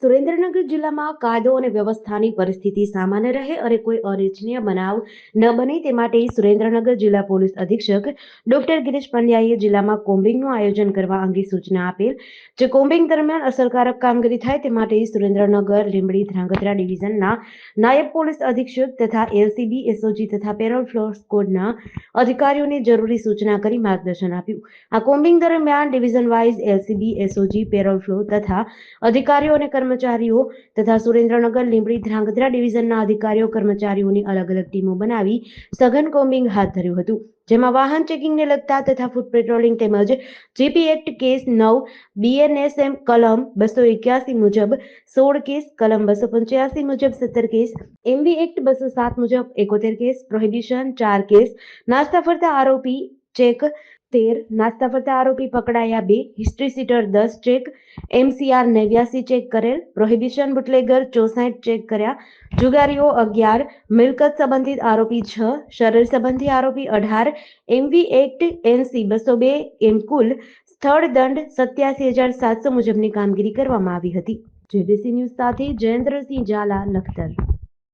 સુરેન્દ્રનગર જિલ્લામાં કાયદો અને વ્યવસ્થાની પરિસ્થિતિ સામાન્ય રહે અને કોઈ અનિચ્છનીય બનાવ ન બને તે માટે સુરેન્દ્રનગર જિલ્લા પોલીસ અધિક્ષક ડોક્ટર ગિરીશ પંડ્યાએ જિલ્લામાં કોમ્બિંગનું આયોજન કરવા અંગે સૂચના આપેલ. જે કોમ્બિંગ દરમિયાન અસરકારક કામગીરી થાય તે માટે સુરેન્દ્રનગર લીંબડી ધ્રાંગધ્રા ડિવિઝનના નાયબ પોલીસ અધિક્ષક તથા એલસીબી એસઓજી તથા પેરોલ ફ્લો સ્કોડના અધિકારીઓને જરૂરી સૂચના કરી માર્ગદર્શન આપ્યું. આ કોમ્બિંગ દરમિયાન division wise LCB SOG parole furlough તથા અધિકારીઓ અને કર્મચારીઓ તથા સુરેન્દ્રનગર લીંબડી ધ્રાંગધ્રા ડિવિઝનના અધિકારીઓ કર્મચારીઓની અલગ અલગ ટીમો બનાવી સઘન કોમ્બિંગ હાથ ધર્યું હતું. જેમાં વાહન ચેકિંગને લગતા તથા ફૂટ પેટ્રોલિંગ તેમજ જીપી એક્ટ કેસ 9, બીએનએસએમ કલમ 281 મુજબ 16 કેસ, કલમ 285 મુજબ 17 કેસ, એમવી એક્ટ 207 મુજબ 71 કેસ, પ્રોહિબિશન 4 કેસ, નાસ્તા ફરતા આરોપી ચેક 13, નાસ્તા ફરતા આરોપી પકડાયા 2, history seater 10 check, MCR 89 check કરેલ, પ્રોહિબિશન બુટલેગર 64 ચેક કર્યા, જુગારીઓ 11, મિલકત સંબંધિત આરોપી 6, શરીર સંબંધી આરોપી 18, એમવી એક્ટ એનસી 202 એમ કુલ સ્થળ દંડ 87,700 મુજબની કામગીરી કરવામાં આવી હતી. જેડીસી ન્યૂઝ સાથે જયેન્દ્રસિંહ ઝાલા, લખતર.